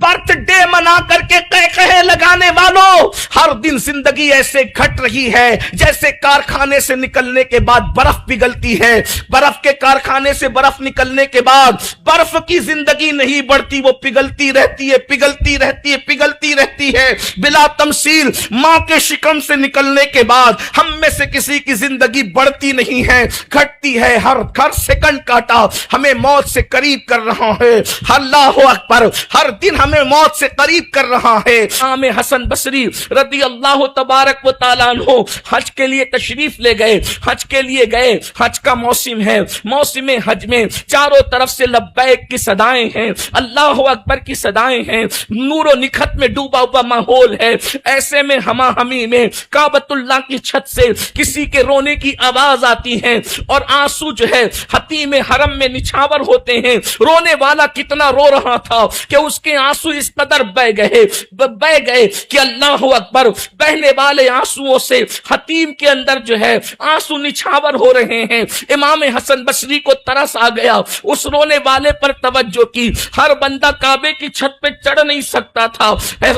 Birth day منا کر کے کہے لگانے والوں، ہر دن زندگی ایسے گھٹ رہی ہے جیسے کارخانے سے نکلنے کے بعد برف پگھلتی ہے، برف کے کارخانے سے برف نکلنے کے بعد برف کی زندگی نہیں بڑھتی، وہ پگھلتی رہتی ہے، پگھلتی رہتی ہے، پگھلتی رہتی ہے بلا تمثیل۔ ماں کے شکم سے نکلنے کے بعد ہم میں سے کسی کی زندگی بڑھتی نہیں ہے، گھٹتی ہے۔ ہر سیکنڈ کاٹا ہمیں موت سے قریب کر رہا ہے۔ اللہ اکبر، ہر دن ہمیں موت سے قریب کر رہا ہے۔ امام حسن بصری رضی اللہ تبارک و تعالیٰ عنہ حج کے لیے تشریف لے گئے، حج کے لیے گئے، حج کا موسم ہے، موسم حج میں چاروں طرف سے لبیک کی صدائیں ہیں، اللہ اکبر کی صدائیں ہیں، نور و نکھت میں ڈوبا ہوا ماحول ہے۔ ایسے میں ہما ہمی میں کعبۃ اللہ کی چھت سے کسی کے رونے کی آواز آتی ہے اور آنسو جو ہے حتیم حرم میں نچھاور ہوتے ہیں۔ رونے والا کتنا رو رہا تھا کہ اس کے آنسو اس قدر بہ گئے کہ اللہ اکبر، بہنے والے آنسوؤں سے حتیم کے اندر جو ہے آنسو نچھاور ہو رہے ہیں۔ امام حسن بصری کو ترس آ گیا، اس رونے والے پر توجہ کی۔ ہر بندہ کعبے کی چھت پہ چڑھ نہیں سکتا تھا،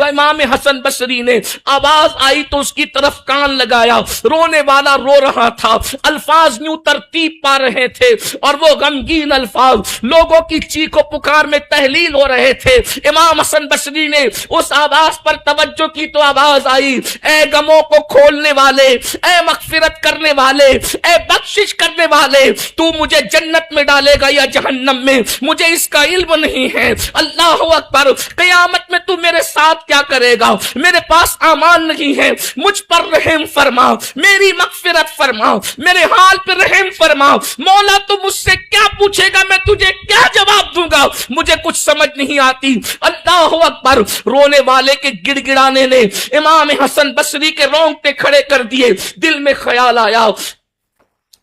امام حسن بصری نے آواز آئی تو اس کی طرف کان لگایا، رونے والا رو رہا تھا، الفاظ یوں ترتیب پا رہے تھے اور وہ غمگین الفاظ لوگوں کی چیخ و پکار میں تحلیل ہو رہے تھے۔ امام حسن بصری نے اس آواز پر توجہ کی تو آواز آئی، اے غموں کو کھولنے والے، اے مغفرت کرنے والے، اے بخشش کرنے والے، تو مجھے جنت میں ڈالے گا یا جہنم میں، مجھے اس کا علم نہیں ہے۔ اللہ اکبر، قیامت میں تو میرے ساتھ کیا کرے گا؟ میرے پاس امان نہیں ہے، مجھ پر رحم فرما، میری مغفرت فرما، میرے حال پہ رحم فرما۔ مولا تو مجھ سے کیا پوچھے گا، میں تجھے کیا جواب دوں گا؟ مجھے کچھ سمجھ نہیں آتی۔ اللہ اکبر، رونے والے کے گڑ گڑانے نے امام حسن بصری کے رونگٹے کھڑے کر دیے۔ دل میں خیال آیا،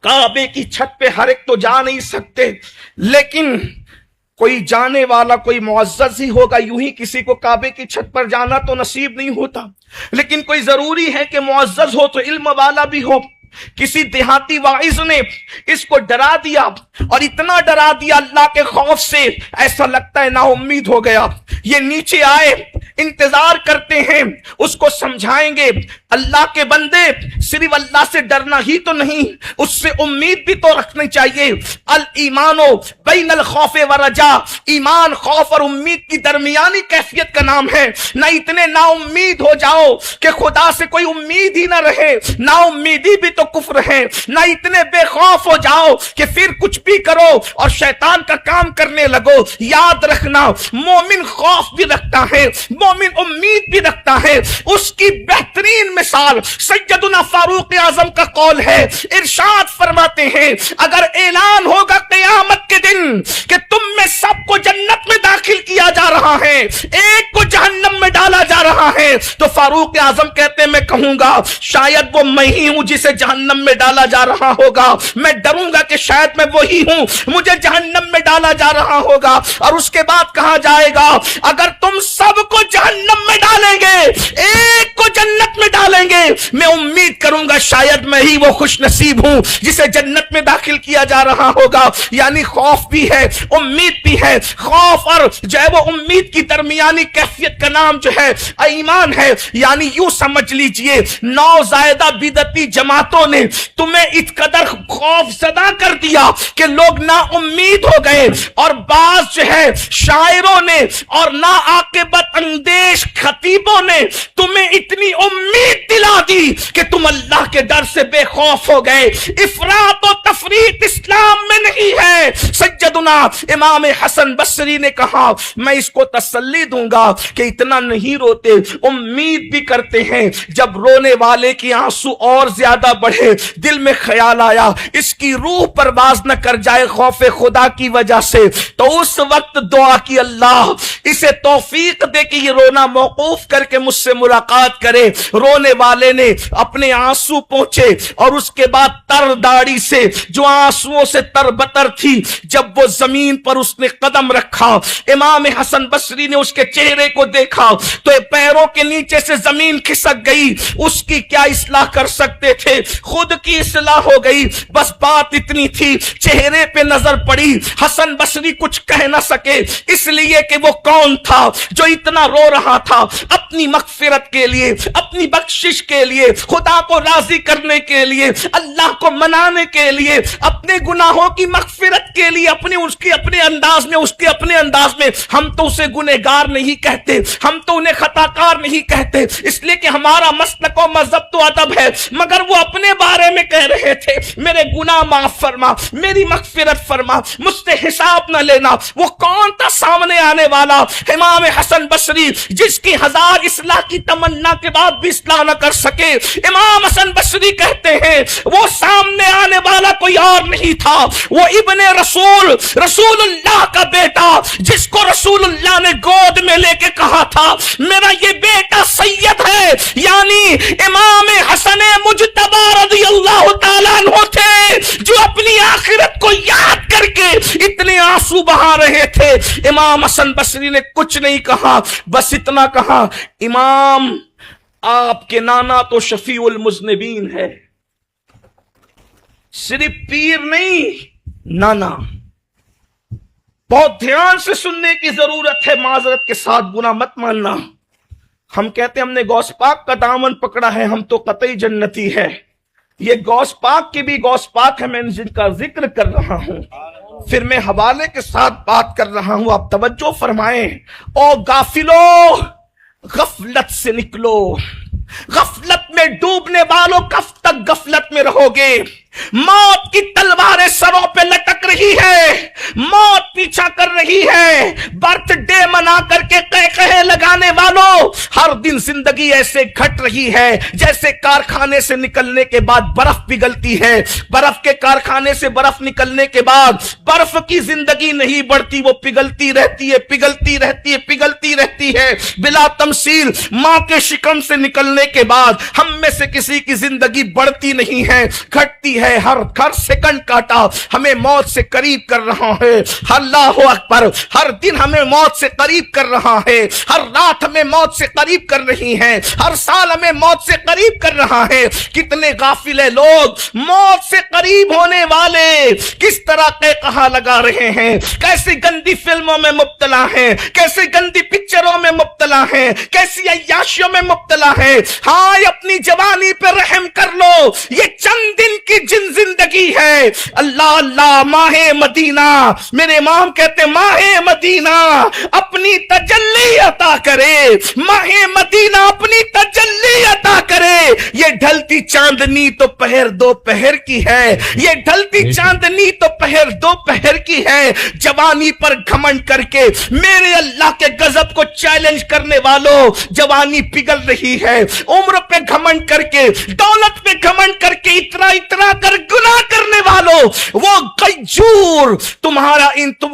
کعبے کی چھت پہ ہر ایک تو جا نہیں سکتے، لیکن کوئی جانے والا کوئی معزز ہی ہوگا، یوں ہی کسی کو کعبے کی چھت پر جانا تو نصیب نہیں ہوتا، لیکن کوئی ضروری ہے کہ معزز ہو تو علم والا بھی ہو۔ کسی دیہاتی واعظ نے اس کو ڈرا دیا اور اتنا ڈرا دیا اللہ کے خوف سے، ایسا لگتا ہے نا امید ہو گیا۔ یہ نیچے آئے، انتظار کرتے ہیں، اس کو سمجھائیں گے اللہ کے بندے صرف اللہ سے ڈرنا ہی تو نہیں، اس سے امید بھی تو رکھنی چاہیے۔ الایمان بین الخوف والرجا، ایمان خوف اور امید کی درمیانی کیفیت کا نام ہے۔ نہ اتنے نا امید ہو جاؤ کہ خدا سے کوئی امید ہی نہ رہے، نا امیدی بھی تو کفر ہے، نہ اتنے بے خوف ہو جاؤ کہ پھر کچھ بھی کرو اور شیطان کا کام کرنے لگو۔ یاد رکھنا، مومن خوف بھی رکھتا ہے، مومن امید بھی رکھتا ہے۔ اس کی بہترین مثال سیدنا فاروق اعظم کا قول ہے، ارشاد فرماتے ہیں اگر اعلان ہوگا قیامت کے دن کہ تم میں سب کو جنت میں داخل کیا جا رہا ہے، ایک کو جہنم میں ڈالا جا رہا ہے، تو فاروق اعظم کہتے ہیں میں کہوں گا شاید وہ میں ہی ہوں جسے جہنم میں ڈالا جا رہا ہوگا۔ میں ڈروں گا کہ شاید میں وہی ہوں، مجھے جہنم میں ڈالا جا رہا ہوگا۔ اور اس کے بعد کہا جائے گا اگر تم سب کو جہنم میں ڈالیں گے، ایک کو جنت میں ڈالیں گے، میں امید کروں گا شاید میں ہی وہ خوش نصیب ہوں جسے جنت میں داخل کیا جا رہا ہوگا۔ یعنی خوف بھی ہے، امید بھی ہے۔ خوف اور جو ہے وہ امید کی درمیانی کیفیت کا نام جو ہے ایمان ہے۔ یعنی یوں سمجھ لیجئے نوزائیدہ بدعتی جماعتوں نے تمہیں اس قدر خوف زدہ کر دیا کہ لوگ نا امید ہو گئے، اور بعض جو ہے شاعروں نے اور نا عاقبت اندیش خطیبوں نے تمہیں اتنی امید دلا دی کہ تم اللہ کے ڈر سے بے خوف ہو گئے۔ افراط و تفریط اسلام میں نہیں ہے۔ سیدنا امام حسن بصری نے کہا میں اس کو تسلی دوں گا کہ اتنا نہیں روتے، امید بھی کرتے ہیں۔ جب رونے والے کی آنسو اور زیادہ بڑھے، دل میں خیال آیا اس کی روح پرواز نہ کر جائے خوف خدا کی وجہ سے، تو اس وقت دعا کی اللہ اسے توفیق دے کہ یہ رونا موقوف کر کے مجھ سے ملاقات کرے. رونے والے نے اپنے آنسو پہنچے اور اس کے بعد تر داڑھی سے جو آنسوؤں سے تربتر تھی, جب وہ زمین پر اس نے قدم رکھا, امام حسن بصری نے اس کے چہرے کو دیکھا تو پیروں کے نیچے سے زمین کھسک گئی. اس کی کیا اصلاح کر سکتے تھے, خود کی اصلاح ہو گئی. بس بات اتنی تھی, چہرے پہ نظر پڑی, حسن بصری کچھ کہہ نہ سکے, اس لیے کہ وہ کون تھا جو اتنا رو رہا تھا اپنی مغفرت کے لیے, اپنی بخشش کے لیے, خدا کو راضی کرنے کے لیے, اللہ کو منانے کے لیے, اپنے گناہوں کی مغفرت کے لیے, اپنے انداز میں, اس کے اپنے انداز میں. ہم تو اسے گنہگار نہیں کہتے, ہم تو انہیں خطا کار نہیں کہتے, اس لیے کہ ہمارا مسلک و مذہب تو ادب ہے. مگر وہ اپنے بارے میں کہہ رہے تھے, میرے گناہ معاف فرما, میری مغفرت فرما, مجھ سے حساب نہ لینا. وہ کون تھا سامنے آنے والا؟ امام حسن بصری, جس کی 1000 اصلاح کی تمنا کے بعد بھی اصلاح نہ کر سکے. امام حسن بصری کہتے ہیں وہ سامنے آنے والا کوئی اور نہیں تھا, وہ ابن رسول اللہ کا بیٹا, جس کو رسول اللہ نے گود میں لے کے کہا تھا میرا یہ بیٹا سید ہے. یعنی امام حسن مجتبی رضی اللہ تعالیٰ عنہ تھے جو اپنی آخرت کو یاد کر کے اتنے آنسو بہا رہے تھے. امام حسن بصری نے کچھ نہیں کہا, بس اتنا کہا, امام آپ کے نانا تو شفیع المذنبین ہے, صرف پیر نہیں نانا. بہت دھیان سے سننے کی ضرورت ہے, معذرت کے ساتھ گناہ مت ماننا. ہم کہتے ہیں ہم نے غوث پاک کا دامن پکڑا ہے, ہم تو قطعی جنتی ہے. یہ غوث پاک کی بھی غوث پاک ہے, میں جن کا ذکر کر رہا ہوں, پھر میں حوالے کے ساتھ بات کر رہا ہوں, آپ توجہ فرمائیں. او غافلو, غفلت سے نکلو, غفلت میں ڈوبنے والوں کب تک غفلت میں رہو گے؟ موت کی تلواریں سروں پہ لٹک رہی ہے, موت پیچھا کر رہی ہے. برتھ ڈے منا کر کے قہقہے لگانے والوں, ہر دن زندگی ایسے گھٹ رہی ہے جیسے کارخانے سے نکلنے کے بعد برف پگھلتی ہے. برف کے کارخانے سے برف نکلنے کے بعد برف کی زندگی نہیں بڑھتی, وہ پگھلتی رہتی ہے, پگھلتی رہتی ہے, پگھلتی رہتی ہے بلا تمثیل. ماں کے شکم سے نکلنے کے بعد ہم میں سے کسی کی زندگی بڑھتی نہیں ہے, گھٹتی ہے. ہر سیکنڈ کاٹا ہمیں موت سے قریب کر رہا ہے. اللہ اکبر, ہر دن ہمیں موت سے قریب کر رہا ہے, ہر رات ہمیں موت سے قریب کر رہی ہے, ہر سال ہمیں موت سے قریب کر رہا ہے. کتنے غافل ہیں لوگ, موت سے قریب ہونے والے کس طرح قہقہا لگا رہے ہیں, کیسی گندی فلموں میں مبتلا ہیں, کیسی گندی پکچروں میں مبتلا ہیں, کیسی عیاشیوں میں مبتلا ہیں. ہاں, اپنی جوانی پہ رحم کر لو, یہ چند دن کی زندگی ہے. اللہ اللہ, ماہ مدینہ, میرے امام کہتے ماہ مدینہ اپنی تجلی عطا کرے, ماہ مدینہ اپنی تجلی عطا کرے. یہ ڈھلتی چاندنی تو پہر دو پہر کی ہے, یہ ڈھلتی چاندنی تو پہر دو پہر کی ہے. جوانی پر گھمنڈ کر کے میرے اللہ کے غضب کو چیلنج کرنے والوں, جوانی پگھل رہی ہے. عمر پہ گھمنڈ کر کے, دولت پہ گھمنڈ کر کے اتنا کر گناہ کرنے والوں, وہ غیور تمہارا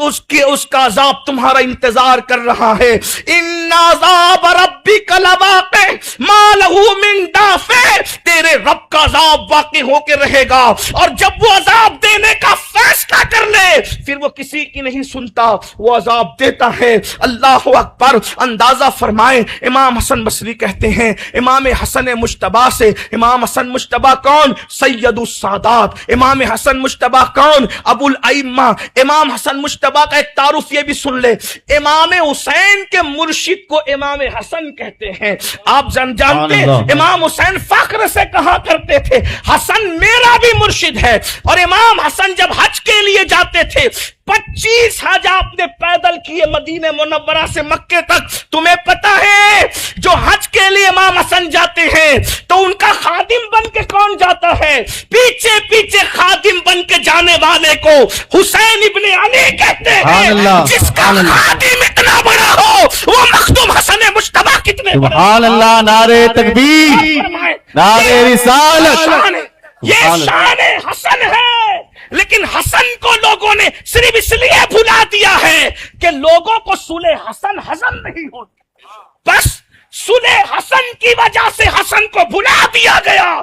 اس کا عذاب تمہارا انتظار کر رہا ہے. ان عذاب ربک لواقع ما لہ من دافع, تیرے رب کا عذاب واقع ہو کے رہے گا, اور جب وہ عذاب دینے کا فیصلہ کر لے پھر وہ کسی کی نہیں سنتا, وہ عذاب دیتا ہے. اللہ اکبر. اندازہ فرمائیں, امام حسن بصری کہتے ہیں امام حسن مجتبی سے, امام حسن مجتبی کون؟ سید السادات. امام حسن مجتبی کون؟ ابو الائمہ. امام حسن مجتبی کا ایک تعارف یہ بھی سن لے, امام حسین کے مرشد کو امام حسن کہتے ہیں. آپ جانتے ہیں امام حسین فخر سے کہا کرتے تھے حسن میرا بھی مرشد ہے. اور امام حسن جب حج کے لیے جاتے تھے 25 حج آپ نے پیدل کیے مدینہ منورہ سے مکے تک. تمہیں پتا ہے جو حج کے لیے امام حسن جاتے ہیں تو ان کا خادم بن کے کون جاتا ہے؟ پیچھے پیچھے خادم بن کے جانے والے کو حسین ابن علی کہتے ہیں. جس کا خادم اتنا بڑا ہو وہ مخدوم حسن مجتبی کتنے بڑے. سبحان اللہ, نعرہ تکبیر, نعرہ رسالت. یہ شان حسن ہے, لیکن حسن کو لوگوں نے صرف اس لیے بھلا دیا ہے کہ لوگوں کو صلح حسن ہضم نہیں ہوتی. بس صلح حسن کی وجہ سے حسن کو بھلا دیا گیا.